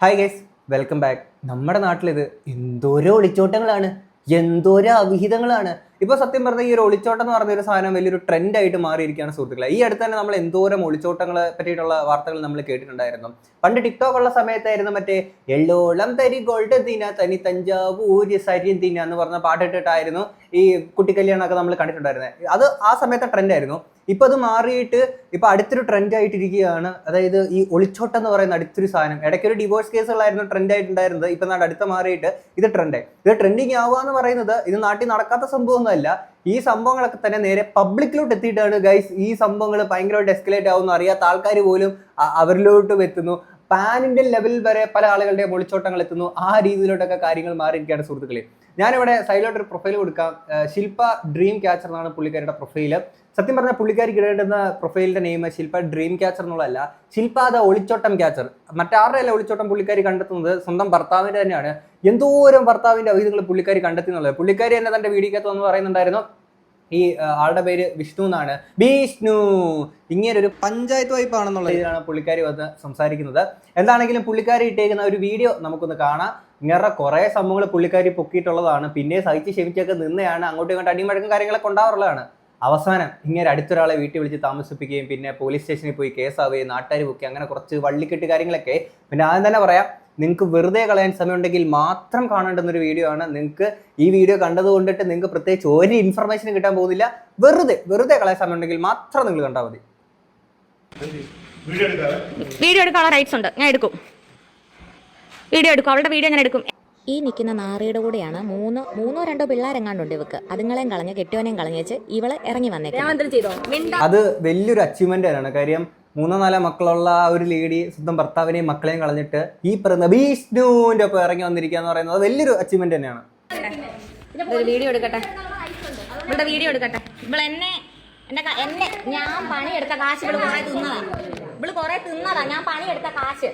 Hi guys, welcome back. നമ്മുടെ നാട്ടിലിത് എന്തോരോ ഒളിച്ചോട്ടങ്ങളാണ്, എന്തോരോ അവിഹിതങ്ങളാണ്. ഇപ്പോൾ സത്യം പറഞ്ഞാൽ ഈ ഒരു ഒളിച്ചോട്ടം എന്ന് പറഞ്ഞ ഒരു സാധനം വലിയൊരു ട്രെൻഡായിട്ട് മാറിയിരിക്കുകയാണ് സുഹൃത്തുക്കളെ. ഈ അടുത്ത് തന്നെ നമ്മൾ എന്തോരം ഒളിച്ചോട്ടങ്ങളെ പറ്റിയിട്ടുള്ള വാർത്തകൾ നമ്മൾ കേട്ടിട്ടുണ്ടായിരുന്നു. പണ്ട് ടിക്ടോക്ക് ഉള്ള സമയത്തായിരുന്നു മറ്റേ എള്ളോളം തരി ഗോൾഡ് തിന തനി തഞ്ചാവൂര് സരി തിന എന്ന് പറഞ്ഞ പാട്ടിട്ടിട്ടായിരുന്നു ഈ കുട്ടിക്കല്യാണമൊക്കെ നമ്മൾ കണ്ടിട്ടുണ്ടായിരുന്നത്. അത് ആ സമയത്തെ ട്രെൻഡായിരുന്നു. ഇപ്പം അത് മാറിയിട്ട് ഇപ്പം അടുത്തൊരു ട്രെൻഡായിട്ടിരിക്കുകയാണ്. അതായത് ഈ ഒളിച്ചോട്ടം എന്ന് പറയുന്ന അടുത്തൊരു സാധനം. ഇടയ്ക്കൊരു ഡിവോഴ്സ് കേസുകളായിരുന്നു ട്രെൻഡായിട്ടുണ്ടായിരുന്നത്. ഇപ്പം അടുത്ത മാറിയിട്ട് ഇത് ട്രെൻഡായി. ഇത് ട്രെൻഡിങ് ആവുക എന്ന് പറയുന്നത് ഇത് നാട്ടിൽ നടക്കാത്ത സംഭവമൊന്നുമല്ല. ഈ സംഭവങ്ങളൊക്കെ തന്നെ നേരെ പബ്ലിക്കിലോട്ട് എത്തിയിട്ടാണ് ഗൈസ്. ഈ സംഭവങ്ങൾ ഭയങ്കരമായിട്ട് എസ്കലേറ്റ് ആവുന്നു. അറിയാത്ത ആൾക്കാർ പോലും അവരിലോട്ടും എത്തുന്നു. പാൻ ഇന്ത്യൻ ലെവലിൽ വരെ പല ആളുകളുടെ ഒളിച്ചോട്ടങ്ങൾ എത്തുന്നു. ആ രീതിയിലോട്ടൊക്കെ കാര്യങ്ങൾ മാറിയിരിക്കുകയാണ് സുഹൃത്തുക്കളെ. ഞാനിവിടെ സൈഡിലോട്ടൊരു പ്രൊഫൈൽ കൊടുക്കാം. ശില്പ ഡ്രീം ക്യാച്ചർ എന്നാണ് പുള്ളിക്കാരുടെ പ്രൊഫൈല്. സത്യം പറഞ്ഞാൽ പുള്ളിക്കാരിക്ക് ഇടേണ്ടുന്ന പ്രൊഫൈലിന്റെ നെയിം ശില്പ ഡ്രീം ക്യാച്ചർ എന്നുള്ളതല്ല, ശില്പ ദ ഒളിച്ചോട്ടം ക്യാച്ചർ. മറ്റാരുടെ അല്ല ഒളിച്ചോട്ടം പുള്ളിക്കാരി കണ്ടെത്തുന്നത് സ്വന്തം ഭർത്താവിന്റെ തന്നെയാണ്. എന്തോരം ഭർത്താവിന്റെ അവധികൾ പുള്ളിക്കാരി കണ്ടെത്തി എന്നുള്ളത്. പുള്ളിക്കാരി തന്നെ തന്റെ വീഡിയോക്കകത്ത് വന്ന് പറയുന്നുണ്ടായിരുന്നു, ഈ ആളുടെ പേര് വിഷ്ണു എന്നാണ്. വിഷ്ണു ഇങ്ങനെ ഒരു പഞ്ചായത്ത് വൈപ്പാണെന്നുള്ള ഇതിലാണ് പുള്ളിക്കാരി വന്ന് സംസാരിക്കുന്നത്. എന്താണെങ്കിലും പുള്ളിക്കാരി ഇട്ടേക്കുന്ന ഒരു വീഡിയോ നമുക്കൊന്ന് കാണാം. ഇങ്ങനെ കുറെ സംഭവങ്ങൾ പുള്ളിക്കാരി പൊക്കിയിട്ടുള്ളതാണ്. പിന്നെ സഹിച്ച് ക്ഷമിച്ചൊക്കെ നിന്നെയാണ്. അങ്ങോട്ടും ഇങ്ങോട്ട് അടിമഴക്കും കാര്യങ്ങളൊക്കെ ഉണ്ടാവാറുള്ളതാണ്. അവസാനം ഇങ്ങനെ അടുത്തൊരാളെ വീട്ടിൽ വിളിച്ച് താമസിപ്പിക്കുകയും പിന്നെ പോലീസ് സ്റ്റേഷനിൽ പോയി കേസാവുകയും നാട്ടുകാർ പൊക്കി അങ്ങനെ കുറച്ച് വള്ളിക്കെട്ട് കാര്യങ്ങളൊക്കെ. പിന്നെ ആദ്യം തന്നെ പറയാം, നിങ്ങൾക്ക് വെറുതെ കളയാൻ സമയമുണ്ടെങ്കിൽ മാത്രം കാണേണ്ടുന്നൊരു വീഡിയോ ആണ്. നിങ്ങൾക്ക് ഈ വീഡിയോ കണ്ടതുകൊണ്ടിട്ട് നിങ്ങൾക്ക് പ്രത്യേകിച്ച് ഒരു ഇൻഫർമേഷനും കിട്ടാൻ പോകുന്നില്ല. വെറുതെ കളയാൻ സമയമുണ്ടെങ്കിൽ മാത്രം നിങ്ങൾ കണ്ടാൽ മതി. വീഡിയോ എടുക്കാനുള്ള റൈറ്റ്സ് ഉണ്ട്, ഞാൻ എടുക്കും. വീഡിയോ എടുക്കും, അവളുടെ വീഡിയോ ഞാൻ എടുക്കും. ഈ നിൽക്കുന്ന നാറിയുടെ കൂടെയാണ് മൂന്നോ രണ്ടോ പിള്ളേരെങ്ങാണ്ടുണ്ട് ഇവക്ക്. അതുങ്ങളെയും കളഞ്ഞ് കെട്ടിയോനെയും കളഞ്ഞേച്ച് ഇവള് ഇറങ്ങി വന്നേക്കാം. അത് വലിയൊരു അച്ചീവ്മെന്റ് ആണ്. കാര്യം 3-4 മക്കളുള്ള ആ ഒരു ലേഡി സ്വന്തം ഭർത്താവിനെയും മക്കളെയും കളഞ്ഞിട്ട് ഈ പറയുന്ന വിഷ്ണുവിന്റെ ഒപ്പം ഇറങ്ങി വന്നിരിക്കുക എന്ന് പറയുന്നത് വലിയൊരു അച്ചീവ്മെന്റ് തന്നെയാണ്. വീഡിയോ എടുക്കട്ടെ, ഇവളുടെ വീഡിയോ എടുക്കട്ടെ. ഇവൾ എന്നെ ഞാൻ പണിയെടുത്ത കാശ് ഇവള് കുറെ തിന്നതാ. ഞാൻ പണിയെടുത്ത കാശ്.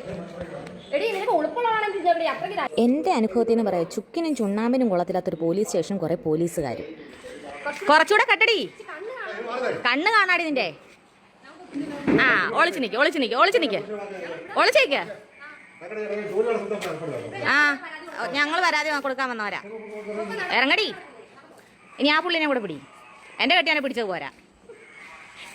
എന്റെ അനുഭവത്തിൽ നിന്ന് പറയാം, ചുക്കിനും ചുണ്ണാമ്പിനും കൊള്ളത്തില്ലാത്തൊരു പോലീസ് സ്റ്റേഷൻ, കുറെ പോലീസുകാരും. കുറച്ചുകൂടെ കെട്ടടി, കണ്ണ് കാണാടി നിന്റെ. ആ ഒളിച്ചു നിക്ക്. ആ ഞങ്ങൾ പരാതി കൊടുക്കാൻ വന്നവരാ. ഇറങ്ങടി. ഇനി ആ പുള്ളിനെ കൂടെ പിടി. എന്റെ കെട്ടിയാനെ പിടിച്ചത് പോരാ.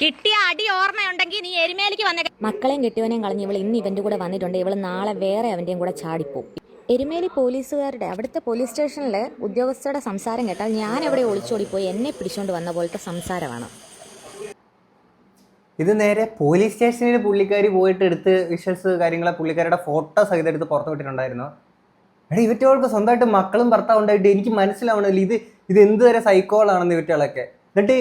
കിട്ടിയ അടി ഓർമ്മയുണ്ടെങ്കിൽ നീ എരുമേലിക്ക് വന്നേ. മക്കളെയും കെട്ടിയോനെയും കളഞ്ഞ് ഇവൾ ഇന്ന് ഇവന്റെ കൂടെ വന്നിട്ടുണ്ട്. ഇവള് നാളെ വേറെ അവന്റെയും കൂടെ ചാടിപ്പോവും. എരുമേലി പോലീസുകാരുടെ അവിടുത്തെ പോലീസ് സ്റ്റേഷനിലെ ഉദ്യോഗസ്ഥരുടെ സംസാരം കേട്ടാൽ ഞാൻ എവിടെ ഒളിച്ചോടിപ്പോയി എന്നെ പിടിച്ചോണ്ട് വന്ന പോലത്തെ സംസാരമാണ്. ഇത് നേരെ പോലീസ് സ്റ്റേഷനിൽ പുള്ളിക്കാരി പോയിട്ട് എടുത്ത് വിഷ്വൽസ് കാര്യങ്ങളെ പുള്ളിക്കാരുടെ ഫോട്ടോ സഹിതം എടുത്ത് പുറത്തു വിട്ടിട്ടുണ്ടായിരുന്നു. എടാ, ഇവറ്റകൾക്ക് സ്വന്തമായിട്ട് മക്കളും ഭർത്താവും ഉണ്ടായിട്ട് എനിക്ക് മനസ്സിലാവണില്ല ഇത് എന്തുവരെ സൈക്കോളാണെന്ന് ഇവറ്റകളൊക്കെ. എന്നിട്ട്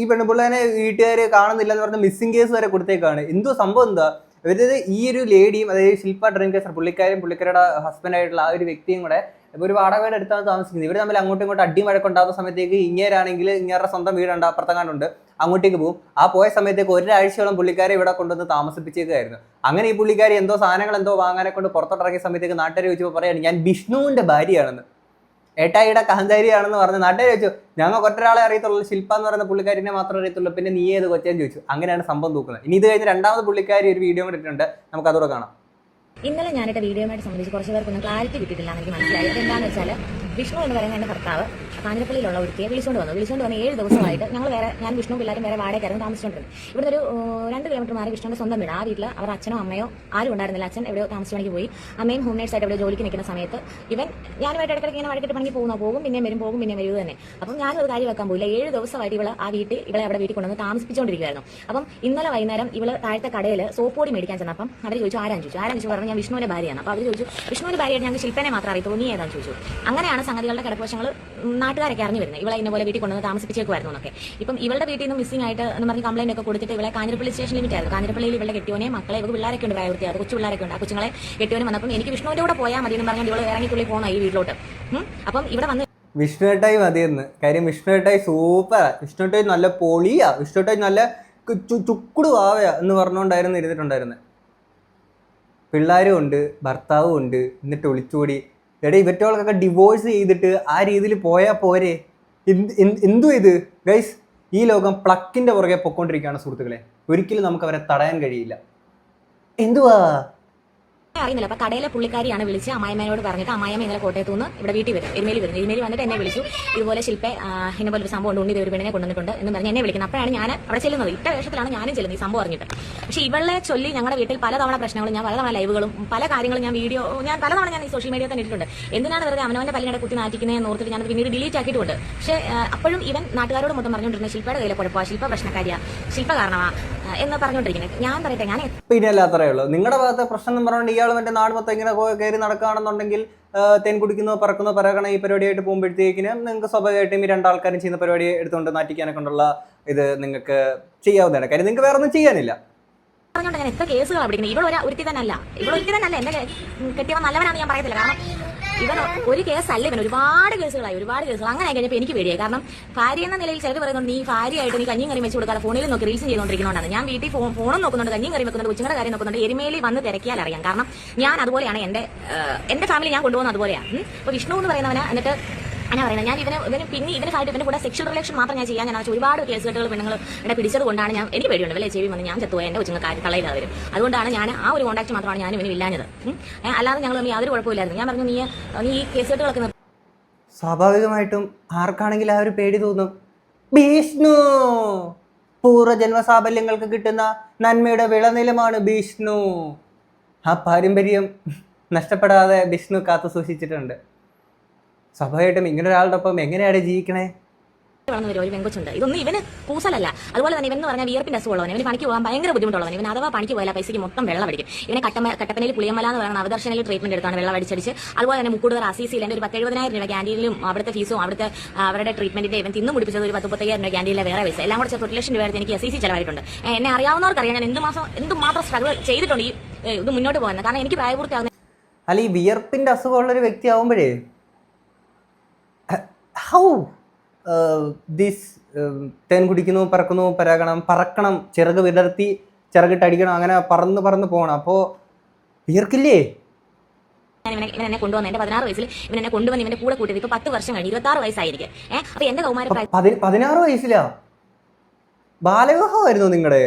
ഈ പെൺപിള്ളേനെ വീട്ടുകാർ കാണുന്നില്ല എന്ന് പറഞ്ഞ മിസ്സിംഗ് കേസ് വരെ കൊടുത്തേക്കാണ്. എന്തോ സംഭവം എന്താ ഇവരത്? ഈ ഒരു ലേഡിയും അതായത് ശില്പ ഡ്രീം കേസർ പുള്ളിക്കാരുടെ ഹസ്ബൻഡായിട്ടുള്ള ആ ഒരു വ്യക്തിയും കൂടെ ഇപ്പോൾ ഒരു വാടക വീട് എടുത്താണ് താമസിക്കുന്നത്. ഇവർ തമ്മിൽ അങ്ങോട്ടും ഇങ്ങോട്ടും അടി വഴക്കുണ്ടാകുന്ന സമയത്തേക്ക് ഇങ്ങേരാണെങ്കിൽ ഇങ്ങേരുടെ സ്വന്തം വീടുണ്ട്, അപ്പുറത്തെങ്ങാണ്ടുണ്ട്, അങ്ങോട്ടേക്ക് പോകും. ആ പോയ സമയത്തേക്ക് ഒരാഴ്ചയോളം പുള്ളിക്കാരെ ഇവിടെ കൊണ്ടുവന്ന് താമസിപ്പിച്ചേക്കായിരുന്നു. അങ്ങനെ ഈ പുള്ളിക്കാരി സാധനങ്ങൾ വാങ്ങാനെ കൊണ്ട് പുറത്തോട്ടിറങ്ങിയ സമയത്തേക്ക് നാട്ടുകാർ ചോദിച്ചപ്പോൾ പറയാണ് ഞാൻ വിഷ്ണുവിന്റെ ഭാര്യയാണെന്ന്, ഏട്ടായിയുടെ കാന്താരിയാണെന്ന് പറഞ്ഞ് നാട്ടുകാർ ചോദിച്ചു. ഞങ്ങൾക്ക് ഒറ്റരാളെ അറിയത്തുള്ളൂ, ശില്പ എന്ന് പറയുന്ന പുള്ളിക്കാരിനെ മാത്രമേ അറിയത്തുള്ളൂ, പിന്നെ നീ ഏത് കൊച്ചേന്ന് ചോദിച്ചു. അങ്ങനെയാണ് സംഭവം തൂക്കുന്നത്. ഇനി ഇത് കഴിഞ്ഞ് രണ്ടാമത് പുള്ളിക്കാരി ഒരു വീഡിയോ കൂടെ ഇട്ടിട്ടുണ്ട്, നമുക്ക് അതോടെ കാണാം. ഇന്നലെ ഞാനിട്ട് വീഡിയോയുമായിട്ട് സംബന്ധിച്ച് കുറച്ച് പേർക്കൊന്നും ക്ലാരിറ്റി കിട്ടിയിട്ടില്ല എന്ന് എനിക്ക് മനസ്സിലായി. എന്താണെന്ന് വെച്ചാൽ വിഷ്ണു എന്ന് പറയുന്ന എൻ്റെ ഭർത്താവ് കാഞ്ഞിരപ്പള്ളിയിലുള്ള ഒരുത്തിയെ വിളിച്ചുകൊണ്ട് വന്ന് 7 ദിവസമായിട്ട് ഞാൻ വിഷ്ണു പിള്ളേരും വേറെ വാടകയ്ക്കായിരുന്നു താമസിച്ചുകൊണ്ടിരുന്നത്. ഇവിടുന്ന് ഒരു 2 കിലോമീറ്റർ മാറി വിഷ്ണുവിന്റെ സ്വന്തം വീട്. ആ വീട്ടിൽ അവർ അച്ഛനോ അമ്മയോ ആരും ഉണ്ടായിരുന്നില്ല. അച്ഛൻ എവിടെയോ താമസിച്ചു പോയി. അമ്മയും ഹോം നേഴ്സായിട്ട് എവിടെ ജോലിക്ക് നിൽക്കുന്ന സമയത്ത് ഞാനുമായിട്ട് ഇടയ്ക്കിടയ്ക്ക് ഇങ്ങനെ വഴക്കിട്ട് പണിക്ക് പോകും, പിന്നെ വരും തന്നെ. അപ്പം ഞാനും ഒരു കാര്യം വെക്കാൻ പോയില്ല. 7 ദിവസമായിട്ട് ഇവളെ അവിടെ വീട്ടിൽ കൊണ്ടുവന്ന് താമസിപ്പിച്ചുകൊണ്ടിരിക്കുകയായിരുന്നു. അപ്പം ഇന്നലെ വൈകുന്നേരം ഇവള് താഴത്തെ കടയിൽ സോപ്പ് പൊടി മേടിക്കാൻ ചെന്നപ്പം അവർ ചോദിച്ചു ആരാൻ ചോദിച്ചു പറഞ്ഞു ഞാൻ വിഷ്ണുവിന്റെ ഭാര്യയാണ്. അപ്പോൾ അവർ ചോദിച്ചു വിഷ്ണുവിന്റെ ഭാര്യയായിട്ട് ഞങ്ങൾക്ക് ശില്പനെ മാത്രം അറിയത്തുള്ളൂ, നീ ഏതാണെന്ന് ചോദിച്ചു. അങ്ങനെയാണ് സംഗതികളുടെ കിടക്കുവശങ്ങൾ നാട്ടുകാരൊക്കെ അറിഞ്ഞു വരുന്നത്. ഇവളെ ഇന്നപോലെ വീട്ടിൽ കൊണ്ടുവന്ന് താമസിപ്പിച്ചേക്കുമായിരുന്നു എന്നൊക്കെ. ഇപ്പം ഇവളുടെ വീട്ടിൽ നിന്ന് മിസ്സിംഗ് ആയിട്ട് എന്ന് പറഞ്ഞ് കംപ്ലൈന്റ് ഒക്കെ കൊടുത്തിട്ട് ഇവളെ കാഞ്ഞിരപ്പള്ളി സ്റ്റേഷൻ ലിമിറ്റ് ആയിരുന്നു. കാഞ്ഞിരപ്പള്ളിയിൽ ഇവളുടെ കെട്ടിയോനെ മക്കളെ ഇവർക്ക് പിള്ളേരൊക്കെ ഉണ്ട്, പ്രായവൃത്തിയായത് കൊച്ചു പിള്ളേരൊക്കെ ഉണ്ട്. ആ കൊച്ചുങ്ങളെ കെട്ടിയോനെ വന്നപ്പം എനിക്ക് വിഷ്ണുവിന്റെ കൂടെ പോയാൽ മതി എന്ന് പറഞ്ഞാൽ ഇവള് ഇറങ്ങിത്തുള്ളി പോകണം ഈ വീട്ടിലോട്ട്. അപ്പം ഇവിടെ വന്ന് വിഷ്ണുട്ടായി മതിയെന്ന്. കാര്യം വിഷ്ണുട്ടായി സൂപ്പറാ, വിഷ്ണുട്ടായി നല്ല പൊളിയാ, വിഷ്ണുട്ടായി നല്ല ചുക്കുടു ആവയാ എന്ന് പറഞ്ഞുകൊണ്ടായിരുന്നു ഇരുന്നിട്ടുണ്ടായിരുന്നത്. പിള്ളേരും ഉണ്ട്, ഭർത്താവും ഉണ്ട്, എന്നിട്ട് ഒളിച്ചോടി. എടേ, ഇവറ്റകൾക്കൊക്കെ ഡിവോഴ്സ് ചെയ്തിട്ട് ആ രീതിയിൽ പോയാൽ പോരെ? എന്തു ഇത് ഗൈസ്? ഈ ലോകം പ്ലക്കിന്റെ പുറകെ പൊക്കോണ്ടിരിക്കുകയാണ് സുഹൃത്തുക്കളെ. ഒരിക്കലും നമുക്ക് അവരെ തടയാൻ കഴിയില്ല. എന്തുവാ അറിയുന്നില്ല. അപ്പൊ കടയിലെ പുള്ളിക്കാരിയാണ് വിളിച്ച് അമ്മായിമ്മയോട് പറഞ്ഞിട്ട് അമ്മായിമ്മ ഇന്നലെ കോട്ടയത്ത് നിന്ന് ഇവിടെ വീട്ടിൽ വരും, എരുമേലി വന്നിട്ട് എന്നെ വിളിച്ചു. ഇതുപോലെ ശില്പ ഇതുപോലെ ഒരു സംഭവം ഉണ്ട്, ഉണ്ണി ഒരു പെണ്ണിനെ കൊണ്ടുവന്നിട്ടുണ്ട് എന്ന് പറഞ്ഞ് എന്നെ വിളിക്കുന്നത്. അപ്പോഴാണ് ഞാൻ അവിടെ ചെല്ലുന്നത്. ഇട്ട വേഷത്തിലാണ് ഞാനും ചെല്ലുന്നത് ഈ സംഭവം അറിഞ്ഞിട്ട്. പക്ഷെ ഇവളെ ചൊല്ലി ഞങ്ങളുടെ വീട്ടിൽ പലതവണ പ്രശ്നങ്ങളും, ഞാൻ പലതവണ ലൈവുകളും പല കാര്യങ്ങളും ഞാൻ പലതവണ ഞാൻ ഈ സോഷ്യൽ മീഡിയ തന്നെ ഇട്ടിട്ടുണ്ട്. എന്തിനാണ് വെറുതെ അവനവന്റെ പല്ലിനെ കുത്തി നാട്ടിക്കുന്നതെന്ന് ഓർത്തിട്ട് ഞാൻ പിന്നീട് ഡിലീറ്റ് ആക്കിയിട്ടുണ്ട്. പക്ഷേ അപ്പോഴും ഇവൻ നാട്ടുകാരോട് മൊത്തം പറഞ്ഞുകൊണ്ടിരുന്നത് ശില്പയുടെ കയ്യിലെ കുഴപ്പമാണ്, ശില്പ പ്രശ്നക്കാരിയാ, ശില്പ കാരണമാ എന്ന് പറഞ്ഞുകൊണ്ടിരിക്കുന്നത്. ഞാൻ പറയട്ടെ, ഞാൻ പിന്നെ അല്ല അത്രേ ഉള്ളൂ. നിങ്ങളുടെ ഭാഗത്തെ പ്രശ്നം എന്ന് പറഞ്ഞുകൊണ്ട് ഇയാൾ മറ്റേ നാട് മൊത്തം ഇങ്ങനെ കയറി നടക്കുകയാണെന്നുണ്ടെങ്കിൽ തേൻ കുടിക്കുന്നോ പറക്കുന്നോ പറയണ ഈ പരിപാടിയായിട്ട് പോകുമ്പോഴത്തേക്കിന് നിങ്ങൾക്ക് സ്വാഭാവികമായിട്ടും ഈ രണ്ടാൾക്കാരും ചെയ്യുന്ന പരിപാടി എടുത്തുകൊണ്ട് നാട്ടിക്കാനൊക്കെ കൊണ്ടുള്ള ഇത് നിങ്ങൾക്ക് ചെയ്യാവുന്നതാണ്. കാര്യം നിങ്ങൾക്ക് വേറെ ഒന്നും ചെയ്യാനില്ല. പറഞ്ഞോണ്ട് ഞാൻ എത്ര കേസുകളാണ് പിടിക്കുന്നത്. ഇവൾ ഒരിക്കൽ തന്നെ അല്ല എന്റെ കെട്ടിയവൻ നല്ലവനാണെന്ന് ഞാൻ പറയത്തില്ല. കാരണം ഇവൻ ഒരു കേസല്ല, ഇവൻ ഒരുപാട് കേസുകൾ അങ്ങനെ കഴിഞ്ഞപ്പോൾ എനിക്ക് പേടിയായി. കാരണം ഭാര്യ എന്ന നിലയിൽ ചിലർ പറയുന്നുണ്ട് നീ ഭാര്യയായിട്ട് നീ കഞ്ഞിയും കറി വെച്ച് കൊടുക്കാതെ ഫോണിൽ നോക്കി റീൽസും ചെയ്തുകൊണ്ടിരിക്കുന്നതാണ്. ഞാൻ വീട്ടിൽ ഫോണും നോക്കുന്നുണ്ട്, കഞ്ഞിയും കറി വെക്കുന്നുണ്ട്, കൊച്ചുങ്ങളുടെ കാര്യം നോക്കുന്നുണ്ട്. എരുമേലി വന്ന് തിരക്കിയാൽ അറിയാം. കാരണം ഞാൻ അതുപോലെയാണ്, എന്റെ ഫാമിലി ഞാൻ കൊണ്ടുപോകുന്ന അതുപോലെയാണ്. ഇപ്പൊ വിഷ്ണു എന്ന് പറയുന്നവന് എന്നിട്ട് ഞാൻ പറയുന്നത് ഞാൻ ഇവനെ കൂടെ സെക്ഷൽ റിലേഷൻ മാത്രം ഞാൻ ചെയ്യാൻ ഒരുപാട് കേസുകെട്ടുകൾ പെണ്ണുങ്ങൾ എന്നെ പിടിച്ചത് കൊണ്ടാണ് എനിക്ക് പേടിയുണ്ട് വല്ല ചെവി വന്ന് ഞാൻ ചത്തുപോയി എന്റെ കൊച്ചുങ്ങൾ കളയില്ലാതെ വരും. അതുകൊണ്ടാണ് ഞാൻ ആ ഒരു കോൺടാക്ട് മാത്രമാണ് ഞാൻ ഇവന് ഇല്ലാഞ്ഞത്. അല്ലാതെ ഞങ്ങൾ തമ്മിൽ യാതൊരു കുഴപ്പമില്ലായിരുന്നു. ഞാൻ പറഞ്ഞു നീ ഈ കേസുകെട്ടുകളൊക്കെ സ്വാഭാവികമായിട്ടും ആർക്കാണെങ്കിൽ ആ ഒരു പേടി തോന്നും. വിഷ്ണു പൂർവ്വജന്മ സാഫല്യങ്ങൾക്ക് കിട്ടുന്ന നന്മയുടെ വിളനിലമാണ് വിഷ്ണു. ആ പാരമ്പര്യം നഷ്ടപ്പെടാതെ വിഷ്ണു കാത്തു സൂക്ഷിച്ചിട്ടുണ്ട്. സ്വാഭാവികമായിട്ടും ഇങ്ങനെ ഒരാളുടെ ഒപ്പം എങ്ങനെയാണ് ജീവിക്കണേ? വളർന്നു വരും ഒരു പെങ്കൊച്ചുണ്ട്. ഇതൊന്നും ഇവന് കൂസലല്ല. അതുപോലെ തന്നെ ഇവൻ എന്ന് പറഞ്ഞാൽ വിയർപ്പിന്റെ അസുഖമുള്ളവൻ, ഇവന് പണിക്ക് പോകാൻ ഭയങ്കര ബുദ്ധിമുട്ടുള്ളവൻ. ഇവൻ അഥവാ പണിക്ക് പോയാൽ പൈസയ്ക്ക് മൊത്തം വെള്ളം അടിക്കും. ഇവനെ കട്ടപ്പനയിൽ പുളിയമ്മല എന്ന് പറയുന്ന അവദർശനയിൽ ട്രീറ്റ്മെന്റ് എടുത്താണ് വെള്ളം അടിച്ചടിച്ച്. അതുപോലെ തന്നെ മുക്കൂടുതർ അസീസിയിൽ എൻ്റെ ഒരു 70,000 രൂപ ക്യാൻറ്റീനിലും അവിടുത്തെ ഫീസും അവരുടെ ട്രീറ്റ്മെന്റിന്റെ ഇവൻ തിന്നു മുടിപ്പിച്ചത് ഒരു 35,000 രൂപ ക്യാൻറ്റീനിലെ വേറെ പൈസ എല്ലാം കൂടെ 1 ലക്ഷം രൂപ എനിക്ക് അസീസി ചെലവായിട്ടുണ്ട്. എന്നെ അറിയാവുന്നവർക്കറിയാം ഞാൻ എന്തുമാത്രം സ്ട്രഗിൾ ചെയ്തിട്ടുണ്ട് ഇത് മുന്നോട്ട് പോകുന്നത്. കാരണം എനിക്ക് പ്രായപൂർത്തിയാകുന്ന അല്ല ഈ വിയർപ്പിന്റെ അസുഖമുള്ളൊരു വ്യക്തി ആവുമ്പോഴേ ഹൗ ദിസ് തേൻ കുടിക്കുന്നു പറക്കണം ചിറക് വിടർത്തി ചിറകിട്ടടിക്കണം, അങ്ങനെ പറന്ന് പോകണം. അപ്പോൾ വിയർക്കില്ലേ? എന്നെ കൊണ്ടുവന്ന് എന്റെ 16 വയസ്സിൽ ഇവൻ എന്നെ കൊണ്ടുവന്ന് ഇവന്റെ കൂടെ കൂട്ടിയത് ഇപ്പൊ 10 വർഷം കഴിഞ്ഞ് 26 വയസ്സായിരിക്കും. അപ്പൊ എന്റെ കൗമാര 16 വയസ്സിലാ ബാലവിവാഹമായിരുന്നു നിങ്ങളുടെ?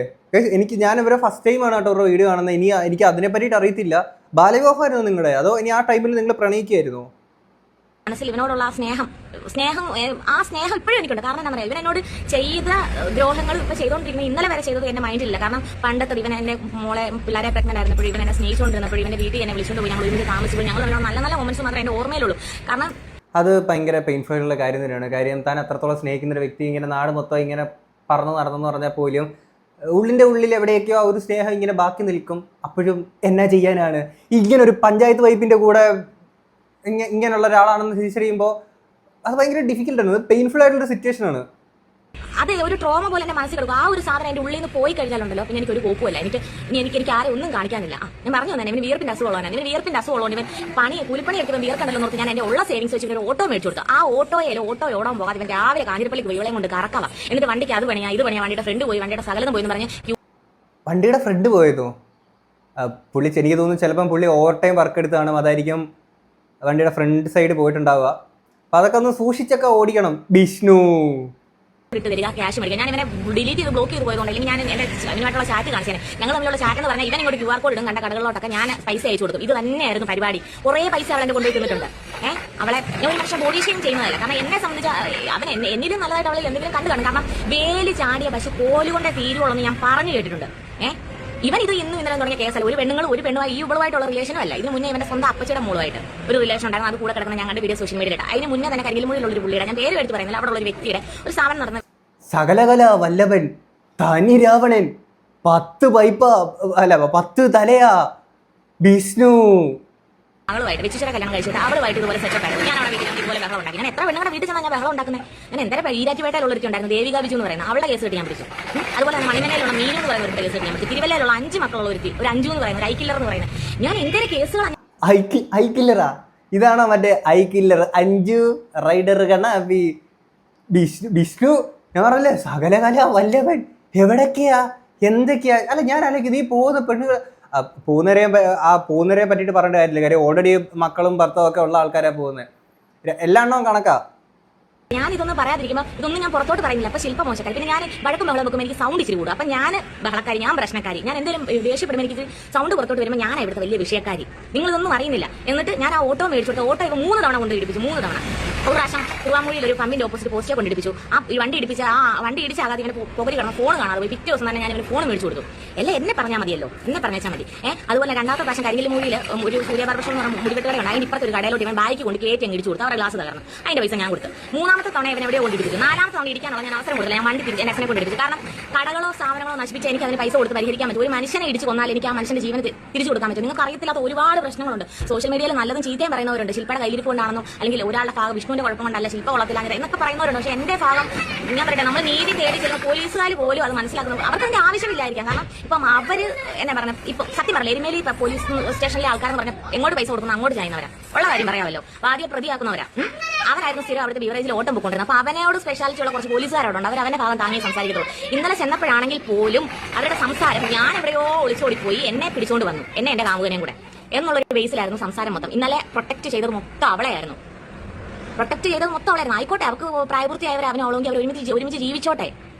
ഞാൻ ഇവരെ ഫസ്റ്റ് ടൈം ആണ് കേട്ടോ ഒരു വീഡിയോ കാണുന്നത്. എനിക്ക് അതിനെ പറ്റിയിട്ട് അറിയത്തില്ല. ബാലവിവാഹമായിരുന്നു നിങ്ങളുടെ, അതോ ഇനി ആ ടൈമിൽ നിങ്ങൾ പ്രണയിക്കുകയായിരുന്നു? മനസ്സിൽ ഇവനോടുള്ള ആ സ്നേഹം ഇപ്പോഴും എനിക്കുണ്ട്. കാരണം എന്താ പറയുക, ഇവൻ എന്നോട് ചെയ്ത ദ്രോഹങ്ങൾ ഇപ്പൊ ചെയ്തുകൊണ്ടിരിക്കുന്നത് ഇന്നലെ വരെ ചെയ്തത് എന്റെ മൈൻഡിലില്ല. കാരണം പണ്ടത്തെ ഇവൻ എന്റെ മോളെ പിള്ളേരെ പ്രഗ്നന്റ് ആയിരുന്നപ്പോഴും ഇവൻ എന്നെ സ്നേഹിച്ചുകൊണ്ടിരുന്നപ്പോഴും ഇവന്റെ വീട്ടിൽ എന്നെ വിളിച്ചുകൊണ്ട് പോയി ഞങ്ങൾ ഒരുമിച്ച് താമസിച്ചു. ഞങ്ങൾ നല്ല നല്ല മൊമെന്റ്സ് മാത്രമേ എന്റെ ഓർമ്മയിലുള്ളൂ. കാരണം അത് ഭയങ്കര പെയിൻഫുൾ ആയിട്ടുള്ള കാര്യം തന്നെയാണ്. കാര്യം താൻ അത്രത്തോളം സ്നേഹിക്കുന്ന ഒരു വ്യക്തി ഇങ്ങനെ നാട് മൊത്തം ഇങ്ങനെ പറന്ന് നടന്നെന്ന് പറഞ്ഞാൽ പോലും ഉള്ളിൻ്റെ ഉള്ളിൽ എവിടെയൊക്കെയോ ആ ഒരു സ്നേഹം ഇങ്ങനെ ബാക്കി നിൽക്കും. അപ്പോഴും എന്നാ ചെയ്യാനാണ്, ഇങ്ങനൊരു പഞ്ചായത്ത് വൈപ്പിൻ്റെ കൂടെ ഇങ്ങനെയുള്ള ഒരാളാണെന്ന് തിരിച്ചറിയുമ്പോൾ അത് ഭയങ്കര ഡിഫിക്കൽട്ടാണ്, പെയിൻഫുൾ ആയിട്ടുള്ള സിറ്റുവേഷൻ ആണ്. അത് ഒരു ട്രോമ പോലെ എന്റെ മനസ്സിൽ കിടക്കും. ആ ഒരു സാധനം എന്റെ ഉള്ളിൽ നിന്ന് പോയി കഴിഞ്ഞാലുണ്ടല്ലോ പിന്നെ എനിക്ക് ഒരു കോപ്പുമല്ല. എനിക്ക് ആരെ ഒന്നും കാണിക്കാനില്ല. ഞാൻ പറഞ്ഞു തന്നെ ഇവന് വിയർപ്പിന്റെ അസുഖമുള്ളവനാണ്. ഇവന് വിയർപ്പിന്റെ അസുഖമുള്ളവൻ ഇവൻ കൂലിപ്പണി എടുക്കുമ്പോൾ വിയർക്കണ്ടല്ലോ നോക്കി ഞാൻ എന്റെ ഉള്ള സേവിങ്സ് വെച്ച് ഒരു ഓട്ടോ മേടിച്ചു കൊടുത്തു. ആ ഓട്ടോ ഓടാൻ പോകാതെ ഇവൻ രാവിലെ കാഞ്ഞിരപ്പള്ളിക്ക് പോയി ഇവളെ കൊണ്ട് കറക്കാവാ. എന്നിട്ട് വണ്ടിക്ക് അത് പണിയാ ഇത് പണിയാ, വണ്ടിയുടെ ഫ്രണ്ട് പോയി, വണ്ടിയുടെ സകലം പോയി എന്ന് പറഞ്ഞ് വണ്ടിയുടെ ഫ്രണ്ട് പോയതോ? പുള്ളി എനിക്ക് തോന്നുന്നു ചിലപ്പം പുള്ളി ഓവർ ടൈം വർക്ക് എടുത്താണ്, അതായിരിക്കും വണ്ടിയുടെ ഫ്രണ്ട് സൈഡ് പോയിട്ടുണ്ടാവുക. അപ്പം അതൊക്കെ ഒന്ന് സൂക്ഷിച്ചൊക്കെ ഓടിക്കണം വിഷ്ണു. ഇട്ട് തരിക, ക്യാഷ് മേടിക്കുക. ഞാൻ ഇവനെ ഡിലീറ്റ് ചെയ്ത് ബ്ലോക്ക് ചെയ്ത് പോയതുകൊണ്ട് അല്ലെങ്കിൽ ഞാൻ എന്റെ ഇവനുമായിട്ടുള്ള ചാറ്റ് കാണിച്ചേനെ. ഞങ്ങൾ തമ്മിലുള്ള ചാറ്റ് എന്ന് പറഞ്ഞാൽ ഇവൻ ഇങ്ങോട്ട് QR കോഡ് ഇടും, കണ്ട കടകളിലോട്ടൊക്കെ ഞാൻ പൈസ അയച്ചു കൊടുക്കും. ഇത് തന്നെയായിരുന്നു പരിപാടി. കുറേ പൈസ അവളെ കൊണ്ടുപോയി തിന്നിട്ടുണ്ട്. അവളെ ഞാൻ ഒരു പക്ഷേ ബോഡി ഷെയിം ചെയ്യുന്നതല്ല. കാരണം എന്നെ സംബന്ധിച്ച് അവൻ എന്നിലും നല്ലതായിട്ട് അവളിൽ എന്തെങ്കിലും കണ്ടു കാണും. കാരണം വേലി ചാടിയ പശു കോലുകൊണ്ടേ തീരുവോളെന്ന് ഞാൻ പറഞ്ഞു കേട്ടിട്ടുണ്ട്. ഇവൻ ഇത് ഇന്നും ഇന്നലെ തുടങ്ങിയ കേസല്ല. ഒരു പെണ്ണുമായി ഈ ഇവളുമായിട്ടുള്ള റിലേഷനും അല്ല. ഇതിന് മുന്നേ ഇവന്റെ സ്വന്തം അപ്പച്ചയുടെ മോളുമായിട്ട് ഒരു റിലേഷൻ ഉണ്ടായിരുന്നു. അത് കൂടെ കിടക്കുന്ന ഞങ്ങളുടെ വീഡിയോ സോഷ്യൽ മീഡിയ ഇട്ട. അതിന് മുന്നേ തന്നെ കരികിൽമൂഴിലുള്ള ഒരു പുള്ളിയുടെ, ഞാൻ പേര് എടുത്ത് പറയുന്നില്ല, അവിടെ ഉള്ള ഒരു വ്യക്തിയുടെ ഒരു സ്ഥാപനം നടന്നത് സകലകല വല്ലഭൻ തനി രാവണൻ 10 തലയാ വിഷ്ണു. അവളുമായിട്ട് വിച്ചുചര കല്യാണം കഴിച്ചിട്ട് അവളുമായിട്ട് ഇതുപോലെ സെറ്റപ്പ് ആയിരുന്നു. ഞാൻ അവിടെ വീട്ടിൽ ഇതുപോലെ ബഹളം ഉണ്ടാക്കി. ഞാൻ എത്ര പെണ്ണുങ്ങളുടെ വീട്ടിൽ ചെന്നാൽ ഞാൻ ബഹളം ഉണ്ടാക്കുന്നത്. ഞാൻ എന്തായാലും ഈരാറ്റുപേട്ടയിലുള്ള ഒരുത്തിണ്ടായിരുന്നു ദേവിക ബിജു എന്ന് പറയുന്നത്, അവളുടെ കേസ് കിട്ടി ഞാൻ പിടിച്ചു. അതുപോലെ തന്നെ മണിമേനയിലുള്ള മീനു എന്ന് പറയുന്ന ഒരു കേസ് കിട്ടി ഞാൻ പിടിച്ചു. തിരുവല്ലയിലുള്ള 5 മക്കളുള്ള ഒരുത്തി, ഒരു 5 എന്ന് പറയുന്നത് ഐക്കില്ലർ എന്ന് പറയുന്നത്. ഞാൻ എന്തൊരു കേസുകളാണ്. ഐക്കില്ലറാ? ഇതാണോ മറ്റേ ഐക്കില്ലർ 5 റൈഡർ കണ വിഷ്ണു? ഞാൻ പറഞ്ഞല്ലേ സകലകല വല്ലഭൻ എവിടൊക്കെയാ എന്തൊക്കെയാ? അല്ല ഞാൻ അല്ലെങ്കിൽ നീ പോകുന്ന പെണ്ണുകൾ പോകുന്നവരെ പറ്റിയിട്ട് പറയേണ്ട കാര്യമില്ല. കാര്യം ഓൾറെഡി മക്കളും ഭർത്താവും ഒക്കെ ഉള്ള ആൾക്കാരാ പോകുന്നത്. എല്ലാ എണ്ണവും കണക്കാ. ഞാൻ ഇതൊന്നും പറയാതിരിക്കുമ്പോൾ ഇതൊന്നും ഞാൻ പുറത്തോട്ട് പറയുന്നില്ല. അപ്പൊ ശില്പ മോശക്കാരി. പിന്നെ ഞാൻ വഴക്കും ബഹളം വെക്കുമ്പോൾ എനിക്ക് സൗണ്ട് ഇച്ചിരി കൂടും. അപ്പൊ ഞാൻ ബഹളക്കാരി, ഞാൻ പ്രശ്നക്കാരി. ഞാൻ എന്തെങ്കിലും ദേഷ്യപ്പെടുമ്പോൾ എനിക്ക് സൗണ്ട് പുറത്തോട്ട് വരുമ്പോൾ ഞാൻ ഇവിടുത്തെ വലിയ വിഷയക്കാരി. നിങ്ങളിതൊന്നും അറിയുന്നില്ല. എന്നിട്ട് ഞാൻ ആ ഓട്ടോ മേടിച്ചു കൊടുത്ത ഓട്ടോ ഇവ 3 തവണ കൊണ്ട് ഇടിപ്പിച്ചു. 3 തവണ. ഒരു പ്രാവശ്യം തിരുവാമൂഴിയിൽ ഒരു പമ്പിന്റെ ഓപ്പോസിറ്റ് പോസ്റ്റേ കൊണ്ട് ഇടിപ്പിച്ചു. ഈ വണ്ടി ഇടിപ്പിച്ച ആ വണ്ടി ഇടിച്ചാകാതെ ഇങ്ങനെ പുകരി കിടന്ന ഫോൺ കാണാതെ പോയി. പിറ്റേ ദിവസം തന്നെ ഞാൻ ഇവന് ഫോൺ മേടിച്ചു കൊടുത്തു. എല്ലാം എന്നെ പറഞ്ഞാൽ മതിയല്ലോ, എന്നെ പറഞ്ഞാൽ മതി. അതുപോലെ രണ്ടാമത്തെ പ്രാവശ്യം കരിങ്കൽമൂഴിയിൽ ഒരു സൂര്യബാർബർ എന്ന് പറഞ്ഞ മുടിവെട്ടുകാരെ ഉണ്ട്. അതിന് ഇപ്പുറത്ത് ഒരു കടയിലോട്ട് ഇവൻ ബായിക്ക് കൊണ്ട് കയറ്റി അങ്ങ് ഇടിച്ചു കൊടുത്തു. അവരുടെ ഗ്ലാസ് തകർന്നു. അതിന്റെ പൈസ ഞാൻ കൊടുത്തു. 3ാമത്തെ തവണ ഇവൻ എവിടെ കൊണ്ട് ഇടിപ്പിച്ചു. 4ാമത്തെ തവണ ഇടിക്കാനുള്ള ഞാൻ അവസരം കൊടുത്തില്ല. ഞാൻ വണ്ടി തിരിച്ച് എന്നെ കൊണ്ട് ഇടിപ്പിച്ചു. കാരണം കടകളോ സ്ഥാപനങ്ങളോ നശിപ്പിച്ച് എനിക്ക് അതിന് പൈസ കൊടുത്ത് പരിഹരിക്കാൻ പറ്റും. ഒരു മനുഷ്യനെ ഇടിച്ച് കൊന്നാൽ എനിക്ക് ആ മനുഷ്യന്റെ ജീവന് തിരിച്ചു കൊടുക്കാൻ പറ്റും. നിങ്ങൾക്ക് അറിയത്തില്ലാത്ത ഒരുപാട് പ്രശ്നങ്ങളുണ്ട്. സോഷ്യൽ മീഡിയയിൽ നല്ലതും ചീത്തയും പറയുന്നവരുണ്ട്. ശില്പയുടെ കയ്യിരിക്കൊണ്ടാണെന്നോ അല്ലെങ്കിൽ ഒരാളുടെ ഭാഗം വിഷ്ണുവിന്റെ കുഴപ്പം കൊണ്ടല്ല ശില്പ കൊള്ളത്തില്ല അങ്ങനെ എന്നൊക്കെ പറയുന്നവരുണ്ട്. പക്ഷേ എന്റെ ഭാഗം ഞാൻ പറയട്ടെ, നമ്മൾ നീതി തേടി ചെല്ലുന്ന പോലീസുകാർ പോലും അത് മനസ്സിലാക്കുന്നു. അവർക്ക് അതിന്റെ ആവശ്യമില്ലായിരിക്കാം. കാരണം ഇപ്പം അവര് എന്നെ പറഞ്ഞ ഇപ്പൊ സത്യം പറഞ്ഞ എരുമേലി പോലീസ് സ്റ്റേഷനിലെ ആൾക്കാരെന്ന് പറഞ്ഞാൽ എങ്ങോട്ട് പൈസ കൊടുക്കുന്ന അങ്ങോട്ട് ചെയ്യുന്നവരാ. ഉള്ള കാര്യം പറയാമല്ലോ. ആദ്യം പ്രതിയാക്കുന്നവരാ. അവരായിരുന്നു സ്ഥിരം അവിടുത്തെ ബിവറേജിൽ ഓട്ടം പോയിക്കൊണ്ടിരുന്നത്. അപ്പൊ അവനോട് സ്പെഷ്യാലിറ്റി ഉള്ള കുറച്ച് പോലീസുകാരോടുണ്ട്. അവർ അവന്റെ ഭാഗം താങ്ങി സംസാരിക്കത്തുള്ളൂ. ഇന്നലെ ചെന്നപ്പോഴാണെങ്കിൽ പോലും അവരുടെ സംസാരം ഞാൻ എവിടെയോ ഒളിച്ചോടിപ്പോയി എന്നെ പിടിച്ചോണ്ട് വന്നു, എന്നെ എന്റെ കാമുകനെയും കൂടെ എന്നുള്ളൊരു ബേസിലായിരുന്നു സംസാരം മൊത്തം. ഇന്നലെ പ്രൊട്ടക്ട് ചെയ്തത് മൊത്തം അവളെയായിരുന്നു. ആയിക്കോട്ടെ, അവർക്ക് പ്രായപൂർത്തിയായവർ അവനോളെങ്കിൽ അവർ ഒരുമിച്ച് ജീവിച്ചോട്ടെ.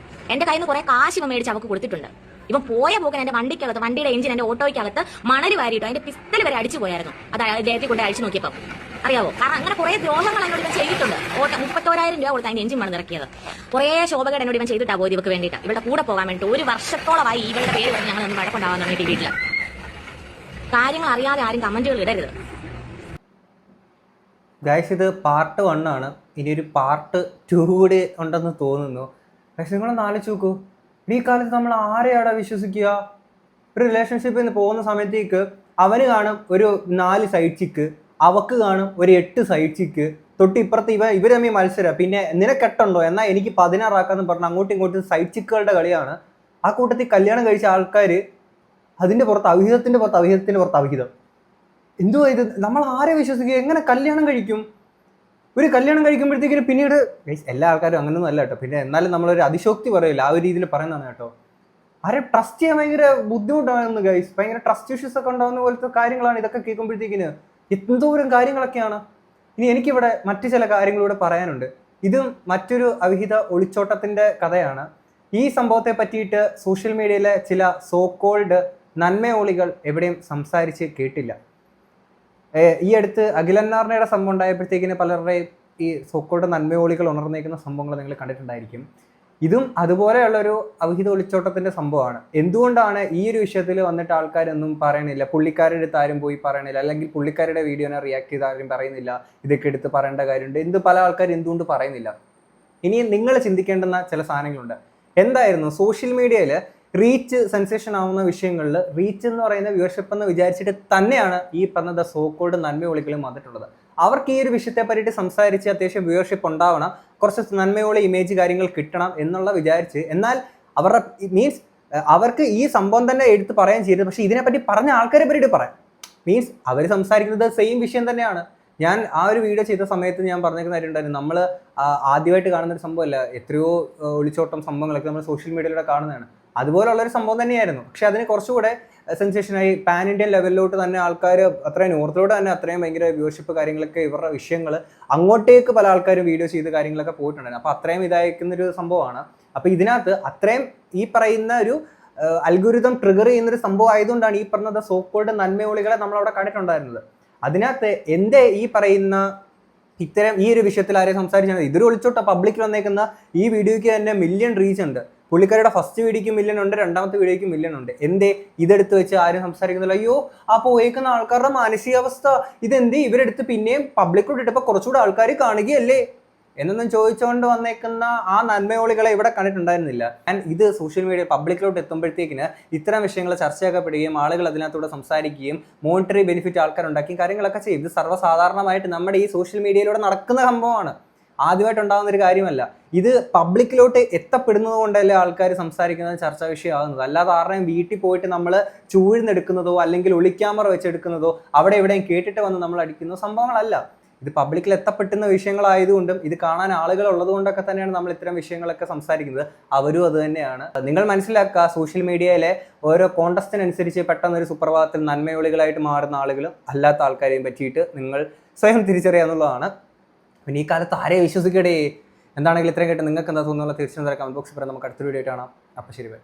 എന്റെ കയ്യിൽ നിന്ന് കുറെ കാശ് ഇവ മേടിച്ച് അവർക്ക് കൊടുത്തിട്ടുണ്ട്. ഇവൻ പോയ പോകൻ എന്റെ വണ്ടിക്കകത്ത്, വണ്ടിയുടെ എഞ്ചിൻ എന്റെ ഓട്ടോയ്ക്കകത്ത് മണൽ വാരിയിട്ടു. അതിന്റെ പിസ്റ്റൽ വരെ അടിച്ചു പോയായിരുന്നു. അത് ദേഹത്തിൽ കൊണ്ട് അടിച്ചു നോക്കിയപ്പോൾ അറിയാവോ. കാരണം അങ്ങനെ കുറെ ദ്രോഹങ്ങൾ എന്നോട് ഇവൻ ചെയ്തിട്ടുണ്ട്. 31,000 രൂപ കൊടുത്ത് അതിന്റെ എഞ്ചിൻ മണ്ണ് ഇറക്കിയത്. കുറെ ശോഭകേട് എന്നോട് ഇവൻ ചെയ്തിട്ടാ പോയി ഇവർക്ക് വേണ്ടിയിട്ട്. ഇവിടെ കൂടെ പോകാൻ വേണ്ടിയിട്ട് 1 വർഷത്തോളമായി ഇവരുടെ പേര് പറഞ്ഞ് ഞങ്ങൾ ഒന്ന് വഴക്കുണ്ടാവാൻ തുടങ്ങിയിട്ട് വീട്ടില്. കാര്യങ്ങൾ അറിയാതെ ആരും കമന്റുകൾ ഇടരുത്. ഗൈസ്, ഇത് പാർട്ട് 1 ആണ്. ഇനി ഒരു പാർട്ട് 2 കൂടി ഉണ്ടെന്ന് തോന്നുന്നു. പക്ഷെ നിങ്ങളൊന്ന് ആലോചിച്ച് നോക്കൂ, ഈ കാലത്ത് നമ്മൾ ആരെയാടാ വിശ്വസിക്കുക? ഒരു റിലേഷൻഷിപ്പിൽ നിന്ന് പോകുന്ന സമയത്തേക്ക് അവന് കാണും ഒരു 4 സൈഡ് ചിക്ക്, അവക്ക് കാണും ഒരു 8 സൈഡ് ചിക്ക്, തൊട്ടിപ്പുറത്ത് ഇവർ തമ്മിൽ മത്സരം. പിന്നെ നിനക്കെട്ടുണ്ടോ എന്നാൽ എനിക്ക് 16 ആക്കാന്ന് പറഞ്ഞ് അങ്ങോട്ടും ഇങ്ങോട്ടും സൈഡ് ചിക്കുകളുടെ കളിയാണ്. ആ കൂട്ടത്തിൽ കല്യാണം കഴിച്ച ആൾക്കാർ അതിൻ്റെ പുറത്ത് അവിഹിതത്തിൻ്റെ പുറത്ത് അവിഹിതം. എന്തുവാ ഇത്? നമ്മൾ ആരെ വിശ്വസിക്കുക? എങ്ങനെ കല്യാണം കഴിക്കും? ഒരു കല്യാണം കഴിക്കുമ്പോഴത്തേക്കിന് പിന്നീട് എല്ലാ ആൾക്കാരും അങ്ങനെയൊന്നും അല്ല കേട്ടോ. പിന്നെ എന്നാലും നമ്മളൊരു അതിശോക്തി പറയില്ല, ആ ഒരു രീതിയിൽ പറയുന്നതാണ് കേട്ടോ. ആരെ ട്രസ്റ്റ് ചെയ്യാൻ ഭയങ്കര ബുദ്ധിമുട്ടാകുന്നു ഗൈസ്. ഭയങ്കര ട്രസ്റ്റ് ഇഷ്യൂസ് ഒക്കെ ഉണ്ടാകുന്ന പോലത്തെ കാര്യങ്ങളാണ് ഇതൊക്കെ കേൾക്കുമ്പോഴത്തേക്കിന്. എന്തോരം കാര്യങ്ങളൊക്കെയാണ്. ഇനി എനിക്കിവിടെ മറ്റു ചില കാര്യങ്ങളിലൂടെ പറയാനുണ്ട്. ഇതും മറ്റൊരു അവിഹിത ഒളിച്ചോട്ടത്തിൻ്റെ കഥയാണ്. ഈ സംഭവത്തെ പറ്റിയിട്ട് സോഷ്യൽ മീഡിയയിലെ ചില സോക്കോൾഡ് നന്മയോളികൾ എവിടെയും സംസാരിച്ച് കേട്ടില്ല. ഈ അടുത്ത് അഖിലന്നാർണയുടെ സംഭവം ഉണ്ടായപ്പോഴത്തേക്കിന് പലരുടെയും ഈ സോക്കോൾഡ് നന്മയോളികൾ ഉണർന്നേക്കുന്ന സംഭവങ്ങൾ നിങ്ങൾ കണ്ടിട്ടുണ്ടായിരിക്കും. ഇതും അതുപോലെയുള്ളൊരു അവിഹിത ഒളിച്ചോട്ടത്തിൻ്റെ സംഭവമാണ്. എന്തുകൊണ്ടാണ് ഈ ഒരു വിഷയത്തിൽ വന്നിട്ട് ആൾക്കാരൊന്നും പറയണില്ല? പുള്ളിക്കാരുടെ അടുത്ത് ആരും പോയി പറയണില്ല, അല്ലെങ്കിൽ പുള്ളിക്കാരുടെ വീഡിയോനെ റിയാക്ട് ചെയ്ത് ആരും പറയുന്നില്ല, ഇതൊക്കെ എടുത്ത് പറയേണ്ട കാര്യമുണ്ട്. പല ആൾക്കാരും എന്തുകൊണ്ട് പറയുന്നില്ല? ഇനി നിങ്ങൾ ചിന്തിക്കേണ്ടുന്ന ചില സാധനങ്ങളുണ്ട്. എന്തായിരുന്നു സോഷ്യൽ മീഡിയയിൽ റീച്ച് സെൻസേഷൻ ആവുന്ന വിഷയങ്ങളിൽ റീച്ച് എന്ന് പറയുന്ന വ്യൂവർഷിപ്പ് എന്ന് വിചാരിച്ചിട്ട് തന്നെയാണ് ഈ പറഞ്ഞ സോക്കോൾഡ് നന്മയോളികളും വന്നിട്ടുള്ളത്. അവർക്ക് ഈ ഒരു വിഷയത്തെ പറ്റിയിട്ട് സംസാരിച്ച് അത്യാവശ്യം വ്യൂവർഷിപ്പ് ഉണ്ടാവണം, കുറച്ച് നന്മയോളി ഇമേജ് കാര്യങ്ങൾ കിട്ടണം എന്നുള്ള വിചാരിച്ച്, എന്നാൽ അവരുടെ മീൻസ് അവർക്ക് ഈ സംഭവം തന്നെ എടുത്ത് പറയാൻ ചെയ്തത്, പക്ഷേ ഇതിനെപ്പറ്റി പറഞ്ഞ ആൾക്കാരെ പറ്റിയിട്ട് പറയാം. മീൻസ് അവർ സംസാരിക്കുന്നത് സെയിം വിഷയം തന്നെയാണ്. ഞാൻ ആ ഒരു വീഡിയോ ചെയ്ത സമയത്ത് ഞാൻ പറഞ്ഞിരിക്കുന്ന കാര്യം ഉണ്ടായിരുന്നു, നമ്മൾ ആദ്യമായിട്ട് കാണുന്നൊരു സംഭവമല്ല, എത്രയോ ഒളിച്ചോട്ടം സംഭവങ്ങളൊക്കെ നമ്മൾ സോഷ്യൽ മീഡിയയിലൂടെ കാണുന്നതാണ്. അതുപോലുള്ളൊരു സംഭവം തന്നെയായിരുന്നു. പക്ഷെ അതിന് കുറച്ചുകൂടെ സെൻസേഷനായി പാൻ ഇന്ത്യൻ ലെവലിലോട്ട് തന്നെ ആൾക്കാർ അത്രയും നോർത്തിലോട്ട് തന്നെ അത്രയും ഭയങ്കര വ്യൂവർഷിപ്പ് കാര്യങ്ങളൊക്കെ ഇവരുടെ വിഷയങ്ങൾ അങ്ങോട്ടേക്ക് പല ആൾക്കാരും വീഡിയോ ചെയ്ത് കാര്യങ്ങളൊക്കെ പോയിട്ടുണ്ടായിരുന്നു. അപ്പോൾ അത്രയും ഇതായിരിക്കുന്നൊരു സംഭവമാണ്. അപ്പോൾ ഇതിനകത്ത് അത്രയും ഈ പറയുന്ന ഒരു അൽഗോരിതം ട്രിഗർ ചെയ്യുന്നൊരു സംഭവം ആയതുകൊണ്ടാണ് ഈ പറഞ്ഞ സോക്കോൾഡ് നന്മയോളികളെ നമ്മളവിടെ കണ്ടിട്ടുണ്ടായിരുന്നത്. അതിനകത്ത് എൻ്റെ ഈ പറയുന്ന ഇത്തരം ഈ ഒരു വിഷയത്തിൽ ആരെയും സംസാരിച്ചാൽ ഇതൊരു ഒളിച്ചോട്ട പബ്ലിക്കിൽ വന്നേക്കുന്ന ഈ വീഡിയോയ്ക്ക് തന്നെ മില്യൺ റീച്ച് ഉണ്ട്. പുള്ളിക്കാരുടെ ഫസ്റ്റ് വീഡിയോയ്ക്ക് മില്യൺ ഉണ്ട്, രണ്ടാമത്തെ വീഡിയോയ്ക്ക് മില്യൺ ഉണ്ട്. എന്തേ ഇതെടുത്ത് വെച്ച് ആരും സംസാരിക്കുന്നില്ല? അയ്യോ ആ പോയേക്കുന്ന ആൾക്കാരുടെ മാനസികാവസ്ഥ ഇതെന്തേ ഇവരെടുത്ത് പിന്നെയും പബ്ലിക്കോട്ട് ഇട്ടപ്പോൾ കുറച്ചുകൂടെ ആൾക്കാർ കാണുകയല്ലേ എന്നൊന്നും ചോദിച്ചുകൊണ്ട് വന്നേക്കുന്ന ആ നന്മയോളികളെ ഇവിടെ കണ്ടിട്ടുണ്ടായിരുന്നില്ല. ആൻഡ് ഇത് സോഷ്യൽ മീഡിയ പബ്ലിക്കിലോട്ട് എത്തുമ്പോഴത്തേക്കിന് ഇത്തരം വിഷയങ്ങൾ ചർച്ചയാക്കപ്പെടുകയും ആളുകൾ അതിനകത്തൂടെ സംസാരിക്കുകയും മോണിറ്ററി ബെനിഫിറ്റ് ആൾക്കാരുണ്ടാക്കുകയും കാര്യങ്ങളൊക്കെ ചെയ്യും. ഇത് സർവ്വസാധാരണമായിട്ട് നമ്മുടെ ഈ സോഷ്യൽ മീഡിയയിലൂടെ നടക്കുന്ന സംഭവമാണ്, ആദ്യമായിട്ടുണ്ടാകുന്ന ഒരു കാര്യമല്ല. ഇത് പബ്ലിക്കിലോട്ട് എത്തപ്പെടുന്നത് കൊണ്ടല്ലേ ആൾക്കാർ സംസാരിക്കുന്നത്, ചർച്ചാ വിഷയമാകുന്നത്. അല്ലാതെ ആരുടെയും വീട്ടിൽ പോയിട്ട് നമ്മൾ ചൂഴ്ന്നെടുക്കുന്നതോ അല്ലെങ്കിൽ ഒളിക്യാമറ വെച്ചെടുക്കുന്നതോ അവിടെ എവിടെയും കേട്ടിട്ട് വന്ന് നമ്മൾ അടിക്കുന്ന സംഭവങ്ങളല്ല. ഇത് പബ്ലിക്കിൽ എത്തപ്പെട്ടുന്ന വിഷയങ്ങളായതുകൊണ്ടും ഇത് കാണാൻ ആളുകൾ ഉള്ളത് കൊണ്ടൊക്കെ തന്നെയാണ് നമ്മൾ ഇത്തരം വിഷയങ്ങളൊക്കെ സംസാരിക്കുന്നത്. അവരും അത് തന്നെയാണ്. നിങ്ങൾ മനസ്സിലാക്കുക, സോഷ്യൽ മീഡിയയിലെ ഓരോ കോണ്ടസ്റ്റിനനുസരിച്ച് പെട്ടെന്നൊരു സുപ്രഭാതത്തിൽ നന്മയോളികളായിട്ട് മാറുന്ന ആളുകളും അല്ലാത്ത ആൾക്കാരെയും പറ്റിയിട്ട് നിങ്ങൾ സ്വയം തിരിച്ചറിയാന്നുള്ളതാണ്. പിന്നെ ഈ കാലത്ത് ആരെ വിശ്വസിക്കടേ? എന്താണെങ്കിലും ഇത്രയും കേട്ട് നിങ്ങൾക്ക് എന്താ തോന്നുന്നുള്ള തീർച്ചയായും കമന്റ് ബോക്സിൽ പറയാം. നമുക്ക് അടുത്തൊരു വീഡിയോ കാണാം. അപ്പോൾ ശരി, ബൈ.